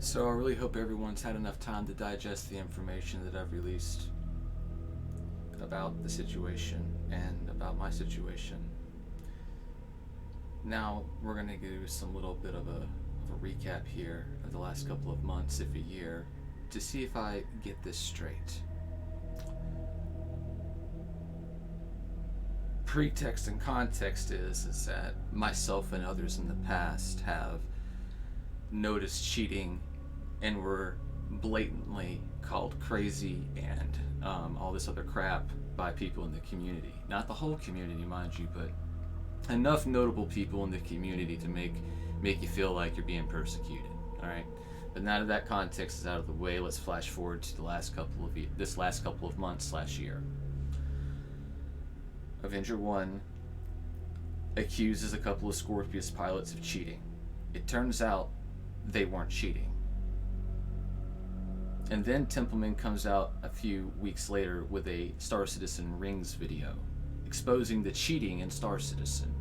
So I really hope everyone's had enough time to digest the information that I've released about the situation and about my situation. Now we're going to do some little bit of a recap here of the last couple of months, if a year, to see if I get this straight. Pretext and context is that myself and others in the past have noticed cheating and were blatantly called crazy and all this other crap by people in the community. Not the whole community, mind you, but enough notable people in the community to make you feel like you're being persecuted. All right. But now that that context is out of the way, let's flash forward to this last couple of months / year. Avenger 1 accuses a couple of Scorpius pilots of cheating. It turns out they weren't cheating. And then Templeman comes out a few weeks later with a Star Citizen Rings video exposing the cheating in Star Citizen.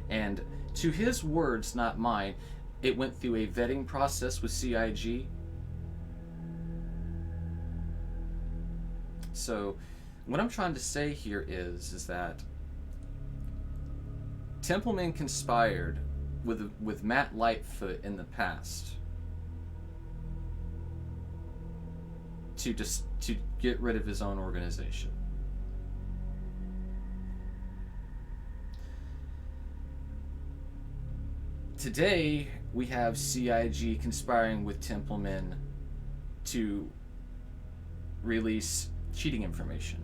And to his words, not mine, it went through a vetting process with CIG. So what I'm trying to say here is that Templeman conspired with Matt Lightfoot in the past to get rid of his own organization. Today we have CIG conspiring with Templeman to release cheating information.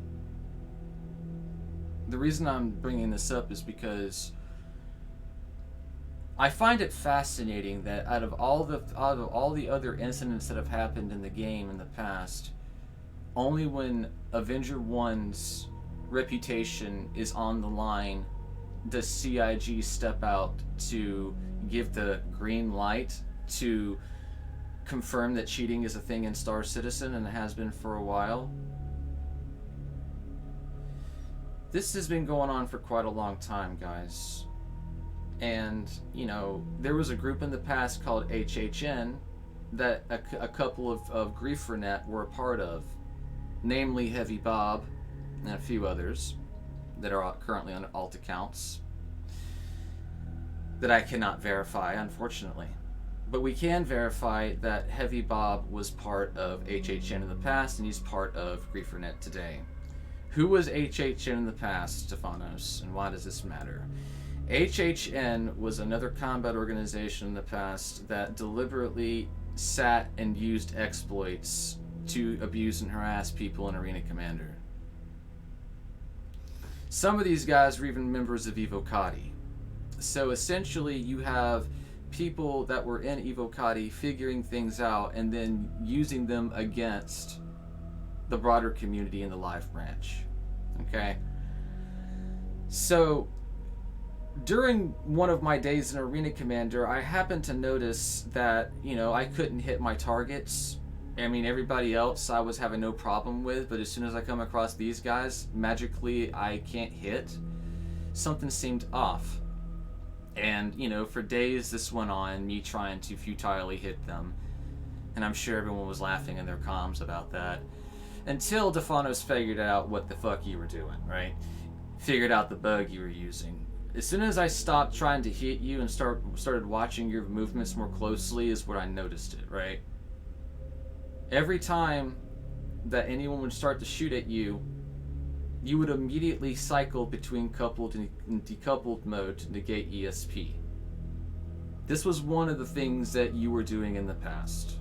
The reason I'm bringing this up is because I find it fascinating that out of all the other incidents that have happened in the game in the past, only when Avenger 1's reputation is on the line does CIG step out to give the green light to confirm that cheating is a thing in Star Citizen, and it has been for a while. This has been going on for quite a long time, guys. And, you know, there was a group in the past called HHN that a couple of GrieferNet were a part of, namely Heavy Bob and a few others that are currently on alt accounts that I cannot verify, unfortunately. But we can verify that Heavy Bob was part of HHN in the past, and he's part of GrieferNet today. Who was HHN in the past, Stefanos, and why does this matter? HHN was another combat organization in the past that deliberately sat and used exploits to abuse and harass people in Arena Commander. Some of these guys were even members of Evocati. So essentially you have people that were in Evocati figuring things out and then using them against the broader community in the live branch. Okay? So during one of my days in Arena Commander, I happened to notice that, you know, I couldn't hit my targets. I mean, everybody else I was having no problem with, but as soon as I come across these guys, magically I can't hit. Something seemed off. And, you know, for days this went on, me trying to futilely hit them. And I'm sure everyone was laughing in their comms about that. Until Defanos figured out what the fuck you were doing, right? Figured out the bug you were using. As soon as I stopped trying to hit you and started watching your movements more closely is when I noticed it, right? Every time that anyone would start to shoot at you, you would immediately cycle between coupled and decoupled mode to negate ESP. This was one of the things that you were doing in the past.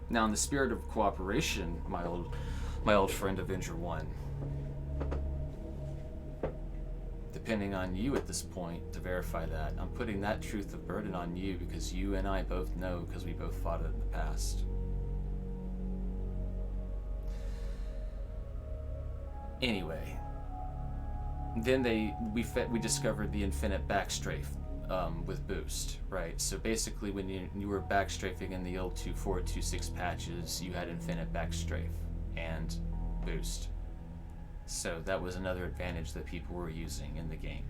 Now, in the spirit of cooperation, my old friend Avenger 1, depending on you at this point to verify that, I'm putting that truth of burden on you because you and I both know because we both fought it in the past. Anyway, then we discovered the infinite backstrafe with boost, right? So basically, when you were backstrafing in the old 2.4.2.6 patches, you had infinite backstrafe and boost. So that was another advantage that people were using in the game.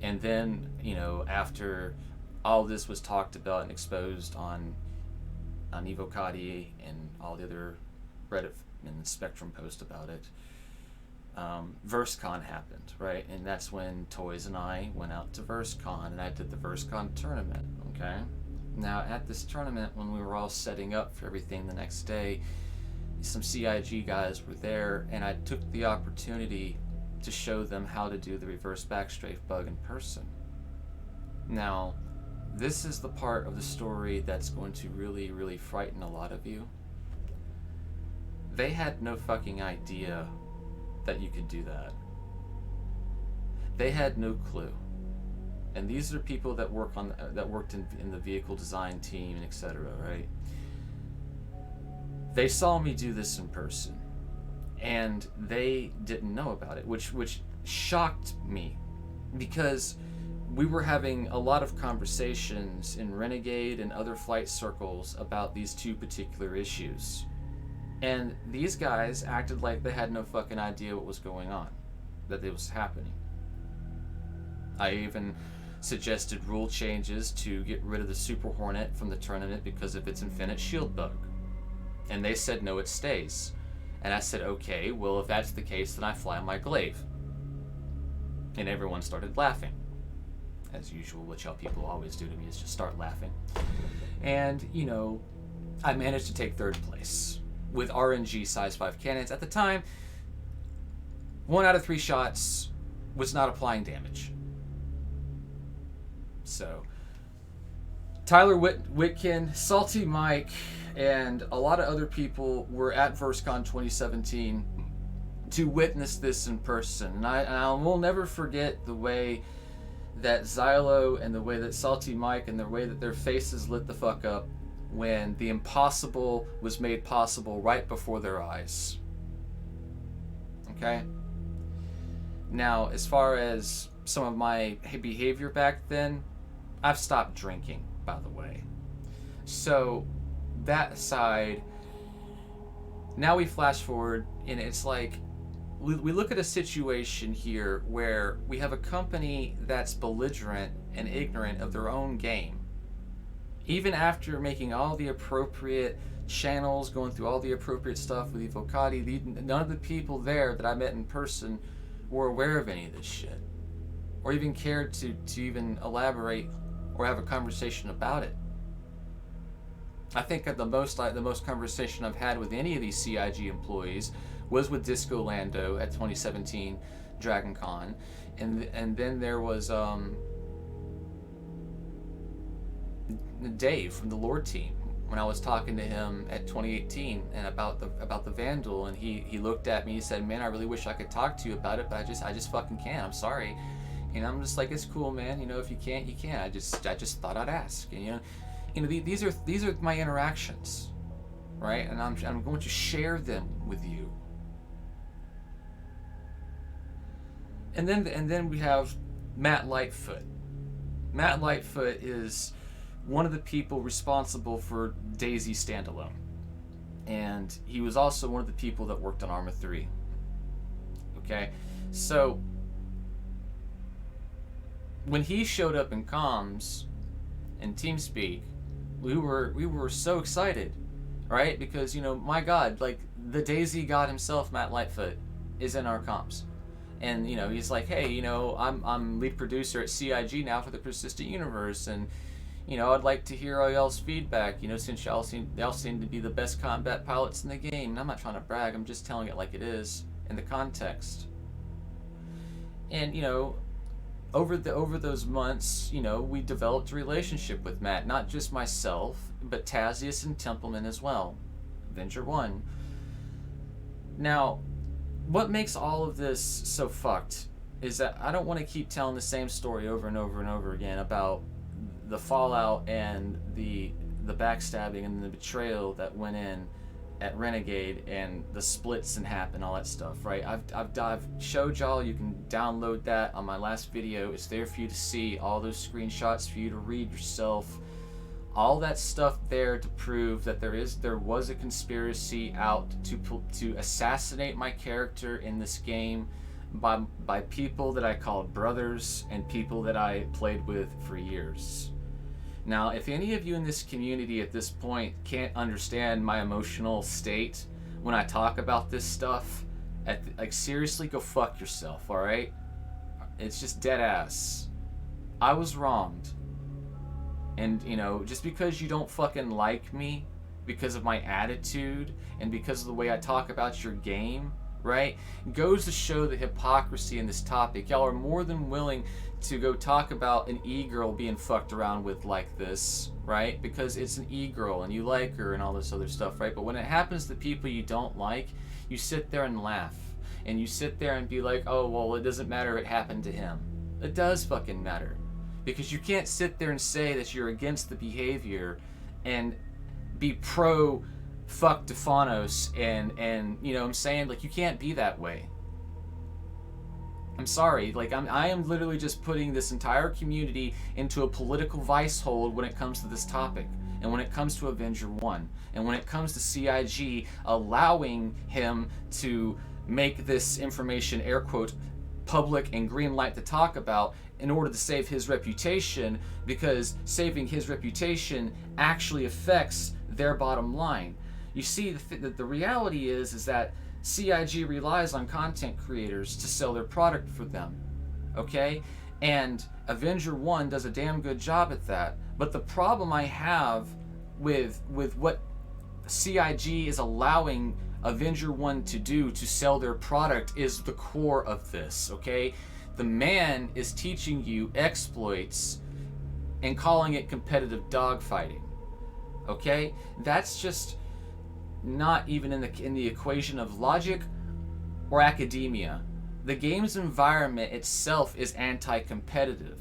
And then, you know, after all this was talked about and exposed on Evocati and all the other Reddit and Spectrum posts about it, VerseCon happened, right? And that's when Toys and I went out to VerseCon, and I did the VerseCon tournament, okay? Now, at this tournament, when we were all setting up for everything the next day, some CIG guys were there, and I took the opportunity to show them how to do the reverse backstrafe bug in person. Now, this is the part of the story that's going to really, really frighten a lot of you. They had no fucking idea that you could do that. They had no clue. And these are people that worked in the vehicle design team and etc., right? They saw me do this in person, and they didn't know about it, which shocked me, because we were having a lot of conversations in Renegade and other flight circles about these two particular issues. And these guys acted like they had no fucking idea what was going on, that it was happening. I even suggested rule changes to get rid of the Super Hornet from the tournament because of its infinite shield bug. And they said, no, it stays. And I said, okay, well, if that's the case, then I fly my glaive. And everyone started laughing. As usual, which how people always do to me is just start laughing. And, you know, I managed to take third place with RNG size 5 cannons. At the time, 1 out of 3 shots was not applying damage. So, Tyler Witkin, Salty Mike, and a lot of other people were at VerseCon 2017 to witness this in person. And I will never forget the way that Xylo and the way that Salty Mike and the way that their faces lit the fuck up when the impossible was made possible right before their eyes. Okay? Now, as far as some of my behavior back then, I've stopped drinking, by the way. So, that aside, now we flash forward, and it's like, we look at a situation here where we have a company that's belligerent and ignorant of their own game. Even after making all the appropriate channels, going through all the appropriate stuff with Evocati, none of the people there that I met in person were aware of any of this shit, or even cared to even elaborate or have a conversation about it. I think that the most conversation I've had with any of these CIG employees was with Disco Lando at 2017 Dragon Con, and then there was Dave from the Lord team when I was talking to him at 2018 and about the Vandal, and he looked at me and he said, "Man, I really wish I could talk to you about it, but I just fucking can't. I'm sorry." And I'm just like, "It's cool, man. You know, if you can't, you can't. I just thought I'd ask." And you know, these are my interactions, right? And I'm going to share them with you. And then we have Matt Lightfoot. Matt Lightfoot is one of the people responsible for DayZ Standalone, and he was also one of the people that worked on Arma 3. Okay, so when he showed up in comms and TeamSpeak, we were so excited, right? Because, you know, my God, like, the DayZ God himself, Matt Lightfoot, is in our comms. And, you know, he's like, "Hey, you know, I'm lead producer at CIG now for the Persistent Universe, and, you know, I'd like to hear all y'all's feedback, you know, since y'all seem to be the best combat pilots in the game." And I'm not trying to brag, I'm just telling it like it is in the context. And, you know, over those months, you know, we developed a relationship with Matt, not just myself, but Tazius and Templeman as well. Avenger 1. Now, what makes all of this so fucked is that I don't want to keep telling the same story over and over and over again about the fallout and the backstabbing and the betrayal that went in at Renegade and the splits and happened, all that stuff, right? I've showed y'all. You can download that on my last video. It's there for you to see, all those screenshots for you to read yourself. All that stuff there to prove that there was a conspiracy out to assassinate my character in this game by people that I called brothers and people that I played with for years. Now, if any of you in this community at this point can't understand my emotional state when I talk about this stuff, like seriously, go fuck yourself, all right? It's just dead ass. I was wronged. And, you know, just because you don't fucking like me because of my attitude and because of the way I talk about your game, right, goes to show the hypocrisy in this topic. Y'all are more than willing to go talk about an e-girl being fucked around with like this, right, because it's an e-girl and you like her and all this other stuff, right? But when it happens to people you don't like, you sit there and laugh. And you sit there and be like, oh, well, it doesn't matter if it happened to him. It does fucking matter. Because you can't sit there and say that you're against the behavior and be pro fuck Defanos and you know what I'm saying? Like, you can't be that way. I'm sorry. Like, I am literally just putting this entire community into a political vice hold when it comes to this topic. And when it comes to Avenger 1. And when it comes to CIG allowing him to make this information, air quote, public and green light to talk about in order to save his reputation, because saving his reputation actually affects their bottom line. You see, the reality is that CIG relies on content creators to sell their product for them, okay? And Avenger 1 does a damn good job at that. But the problem I have with what CIG is allowing Avenger 1 to do to sell their product is the core of this, okay? The man is teaching you exploits and calling it competitive dogfighting, okay? That's just not even in the equation of logic or academia. The game's environment itself is anti-competitive,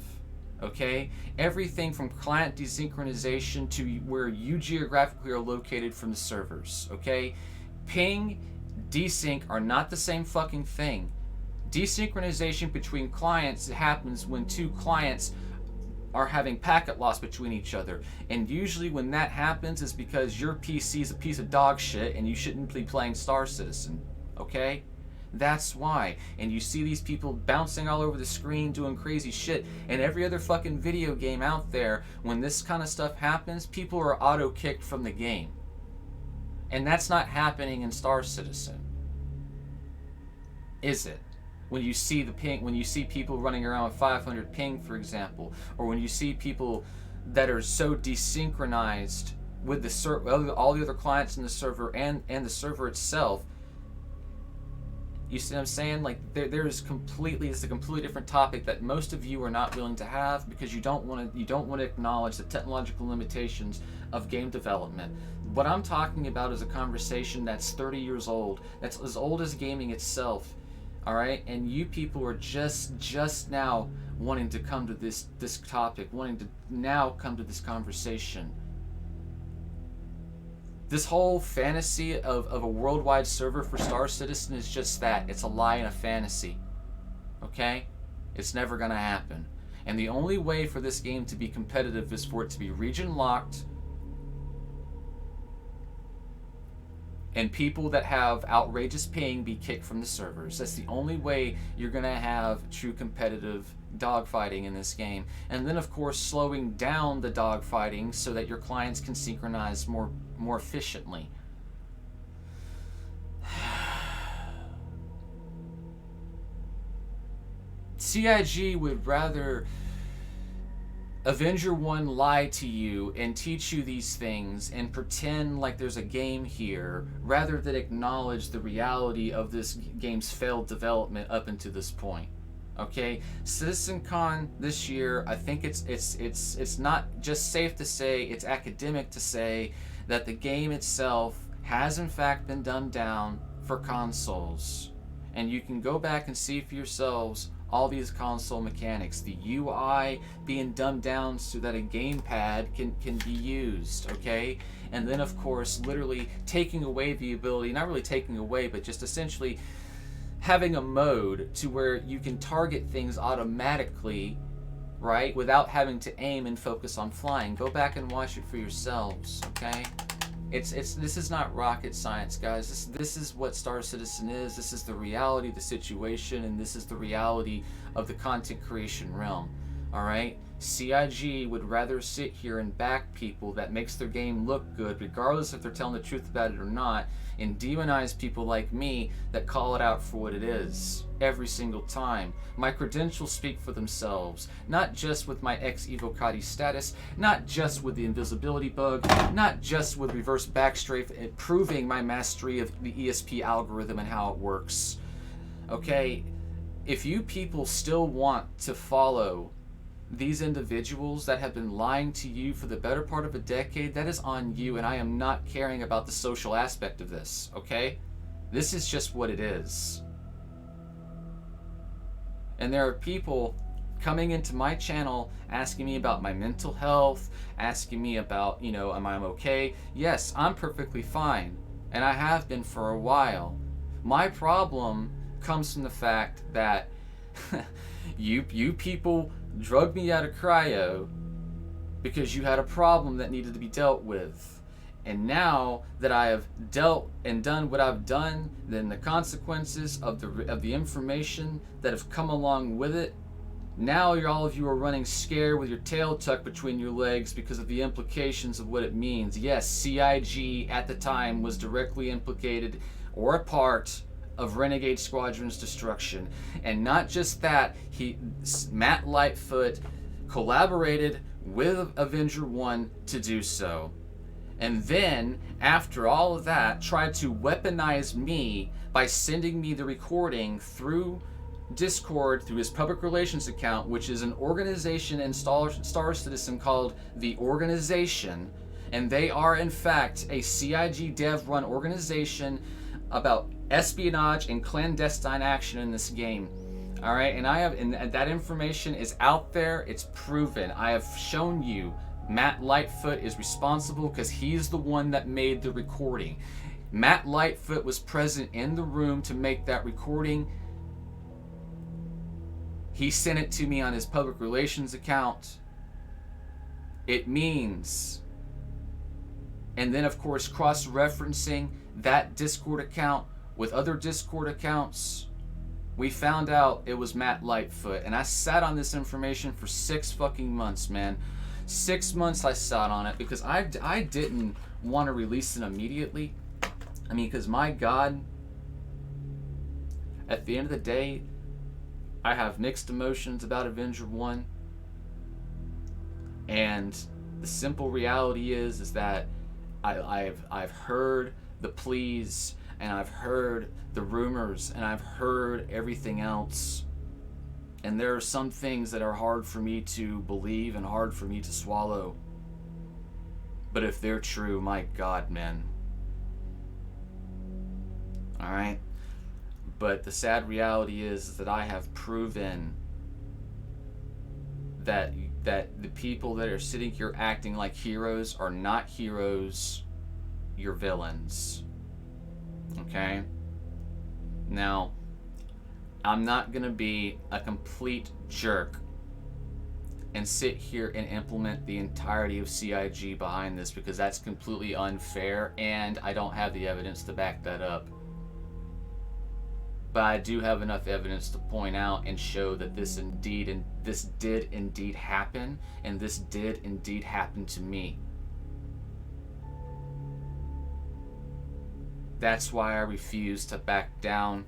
okay? Everything from client desynchronization to where you geographically are located from the servers, okay? Ping, desync are not the same fucking thing. Desynchronization between clients happens when two clients are having packet loss between each other. And usually when that happens is because your PC is a piece of dog shit and you shouldn't be playing Star Citizen, okay? That's why. And you see these people bouncing all over the screen doing crazy shit. And every other fucking video game out there, when this kind of stuff happens, people are auto-kicked from the game. And that's not happening in Star Citizen, is it? When you see the ping, when you see people running around with 500 ping, for example, or when you see people that are so desynchronized with the all the other clients in the server and the server itself, you see what I'm saying? Like, it's a completely different topic that most of you are not willing to have because you don't want to acknowledge the technological limitations of game development. What I'm talking about is a conversation that's 30 years old, that's as old as gaming itself. All right, and you people are just now wanting to come to this topic, wanting to now come to this conversation. This whole fantasy of a worldwide server for Star Citizen is just that. It's a lie and a fantasy. Okay? It's never gonna happen. And the only way for this game to be competitive is for it to be region locked, and people that have outrageous ping be kicked from the servers. That's the only way you're going to have true competitive dogfighting in this game. And then, of course, slowing down the dogfighting so that your clients can synchronize more efficiently. CIG would rather Avenger 1 lie to you and teach you these things and pretend like there's a game here rather than acknowledge the reality of this game's failed development up until this point. Okay, CitizenCon this year, I think it's not just safe to say, it's academic to say that the game itself has in fact been dumbed down for consoles. And you can go back and see for yourselves all these console mechanics, the UI being dumbed down so that a gamepad can be used, okay? And then, of course, literally taking away the ability, not really taking away, but just essentially having a mode to where you can target things automatically, right, without having to aim and focus on flying. Go back and watch it for yourselves, okay? This is not rocket science, guys. This is what Star Citizen is. This is the reality of the situation, and this is the reality of the content creation realm. All right. CIG would rather sit here and back people that makes their game look good, regardless if they're telling the truth about it or not, and demonize people like me that call it out for what it is every single time. My credentials speak for themselves, not just with my ex-evocati status, not just with the invisibility bug, not just with reverse backstrafe, proving my mastery of the ESP algorithm and how it works. Okay, if you people still want to follow these individuals that have been lying to you for the better part of a decade, that is on you, and I am not caring about the social aspect of this, okay? This is just what it is. And there are people coming into my channel asking me about my mental health, asking me about, am I okay? Yes, I'm perfectly fine, and I have been for a while. My problem comes from the fact that you people drugged me out of cryo because you had a problem that needed to be dealt with. And now that I have dealt and done what I've done, then the consequences of the information that have come along with it, now all of you are running scared with your tail tucked between your legs because of the implications of what it means. Yes, CIG at the time was directly implicated or a part of Renegade Squadron's destruction. And not just that, Matt Lightfoot collaborated with Avenger 1 to do so. And then, after all of that, tried to weaponize me by sending me the recording through Discord, through his public relations account, which is an organization in Star Citizen called The Organization. And they are, in fact, a CIG dev-run organization about espionage and clandestine action in this game. All right, and that information is out there. It's proven. I have shown you Matt Lightfoot is responsible because he's the one that made the recording. Matt Lightfoot was present in the room to make that recording. He sent it to me on his public relations account. It means, and then of course cross-referencing that Discord account with other Discord accounts, we found out it was Matt Lightfoot. And I sat on this information for 6 fucking months, man. 6 months I sat on it because I didn't want to release it immediately. I mean, because my God, at the end of the day, I have mixed emotions about Avenger 1. And the simple reality is that I've heard the pleas, and I've heard the rumors, and I've heard everything else. And there are some things that are hard for me to believe and hard for me to swallow. But if they're true, my God, man. Alright? But the sad reality is that I have proven that the people that are sitting here acting like heroes are not heroes. You're villains. Okay? Now, I'm not going to be a complete jerk and sit here and implement the entirety of CIG behind this, because that's completely unfair and I don't have the evidence to back that up. But I do have enough evidence to point out and show that this did indeed happen, and this did indeed happen to me. That's why I refuse to back down.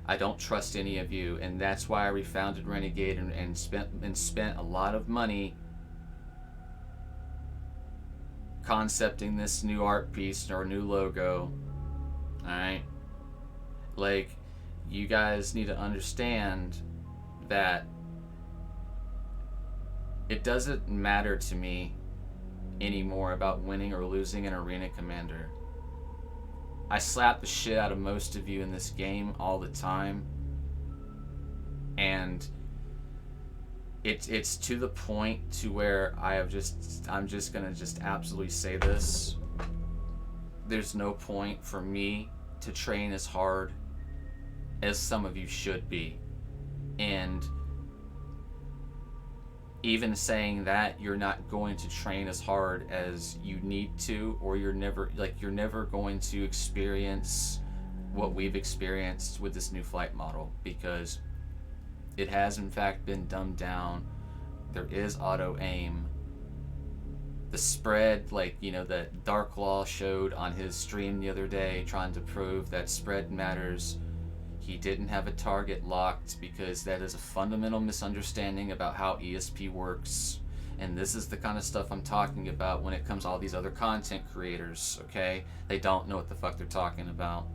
I don't trust any of you, and that's why I refounded Renegade and spent a lot of money concepting this new art piece or new logo. Alright? Like, you guys need to understand that it doesn't matter to me anymore about winning or losing an arena commander. I slap the shit out of most of you in this game all the time, and it's to the point to where I'm just gonna absolutely say this. There's no point for me to train as hard as some of you should be, and even saying that, you're not going to train as hard as you need to, or you're never going to experience what we've experienced with this new flight model, because it has in fact been dumbed down. there is auto aim. The spread, like, that Dark Law showed on his stream the other day, trying to prove that spread matters. He didn't have a target locked because that is a fundamental misunderstanding about how ESP works. And this is the kind of stuff I'm talking about when it comes to all these other content creators, okay? They don't know what the fuck they're talking about.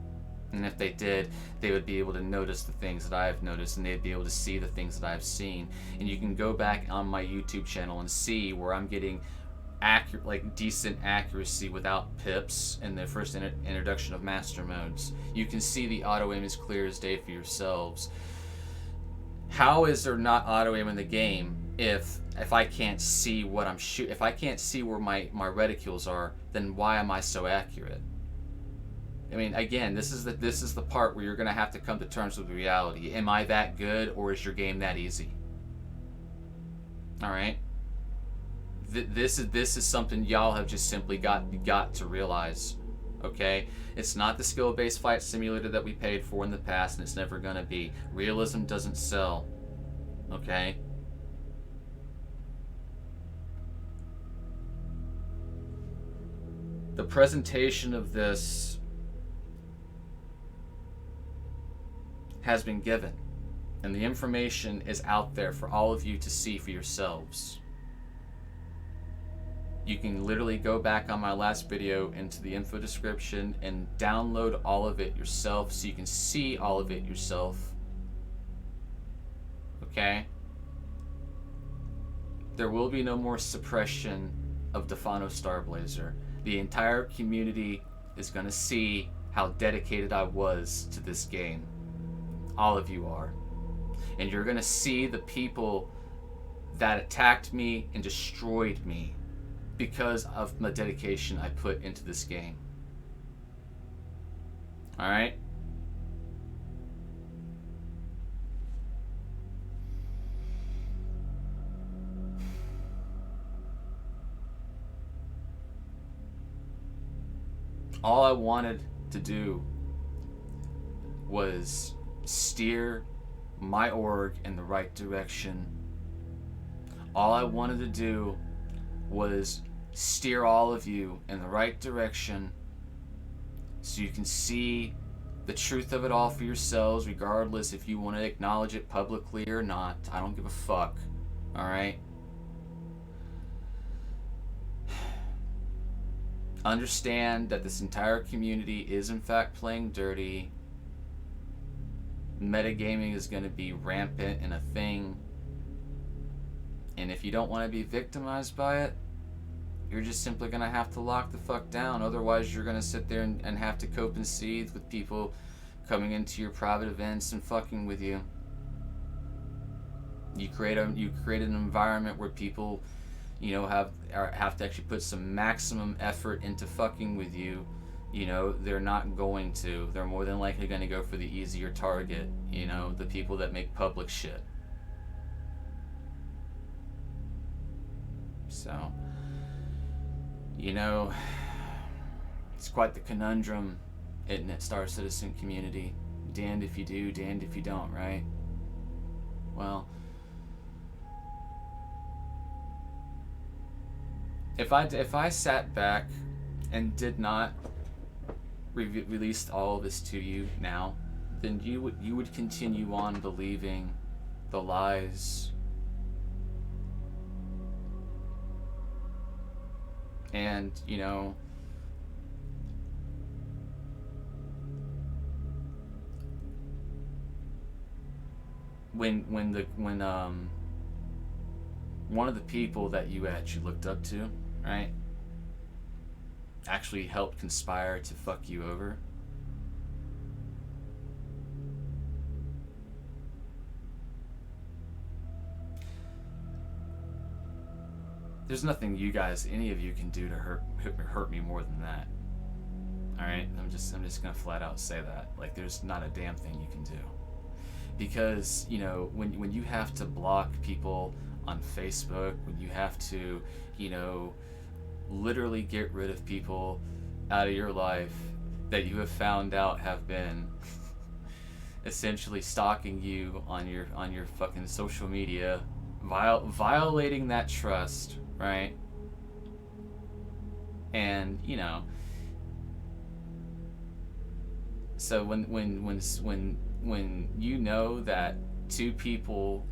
And if they did, they would be able to notice the things that I've noticed, and they'd be able to see the things that I've seen. And you can go back on my YouTube channel and see where I'm getting accurate, like decent accuracy without pips in the first introduction of master modes. You can see the auto aim is clear as day for yourselves. How is there not auto aim in the game if I can't see what I'm shooting? If I can't see where my reticules are, then why am I so accurate? I mean, again, this is the part where you're gonna have to come to terms with reality. Am I that good, or is your game that easy? All right. This is something y'all have just simply got to realize. Okay, it's not the skill-based fight simulator that we paid for in the past, and it's never gonna be. Realism doesn't sell. Okay. The presentation of this has been given, and the information is out there for all of you to see for yourselves. You can literally go back on my last video into the info description and download all of it yourself so you can see all of it yourself. Okay? There will be no more suppression of Defano Starblazer. The entire community is going to see how dedicated I was to this game. All of you are. And you're going to see the people that attacked me and destroyed me because of the dedication I put into this game. Alright? All I wanted to do was steer my org in the right direction. All I wanted to do was steer all of you in the right direction so you can see the truth of it all for yourselves, regardless if you want to acknowledge it publicly or not. I don't give a fuck. Alright? Understand that this entire community is in fact playing dirty. Metagaming is going to be rampant and a thing. And if you don't want to be victimized by it, you're just simply going to have to lock the fuck down. Otherwise, you're going to sit there and have to cope and seethe with people coming into your private events and fucking with you. You create an environment where people, have to actually put some maximum effort into fucking with you. They're not going to. They're more than likely going to go for the easier target. The people that make public shit. So, it's quite the conundrum, isn't it, Star Citizen community? Damned if you do, damned if you don't, right? Well, if I sat back and did not release all of this to you now, then you would continue on believing the lies. And, when one of the people that you actually looked up to, right, actually helped conspire to fuck you over, there's nothing any of you can do to hurt me more than that. All right, I'm just gonna flat out say that. Like, there's not a damn thing you can do, because when you have to block people on Facebook, when you have to literally get rid of people out of your life that you have found out have been essentially stalking you on your fucking social media, violating that trust, right? And so when you know that two people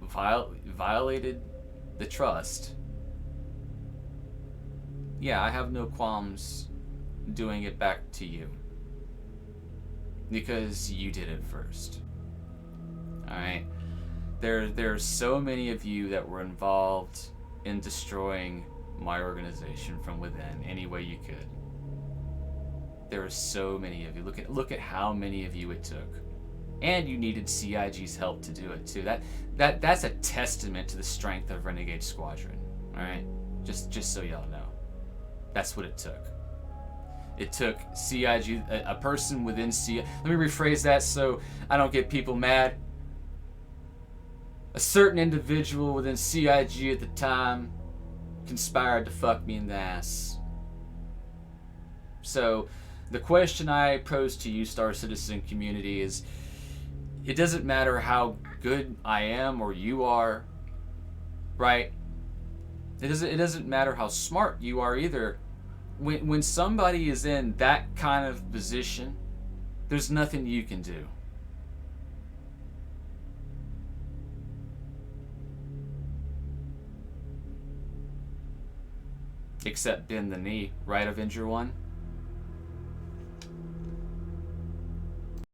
violated the trust, yeah, I have no qualms doing it back to you because you did it first. All right. There's so many of you that were involved in destroying my organization from within any way you could. There are so many of you. Look at how many of you it took, and you needed CIG's help to do it too. That's a testament to the strength of Renegade Squadron. All right, just so y'all know, that's what it took. It took CIG, a person within CIG. Let me rephrase that so I don't get people mad. A certain individual within CIG at the time conspired to fuck me in the ass. So the question I pose to you, Star Citizen community, is it doesn't matter how good I am or you are, right? It doesn't matter how smart you are either. When somebody is in that kind of position, there's nothing you can do. Except bend the knee, right, Avenger 1?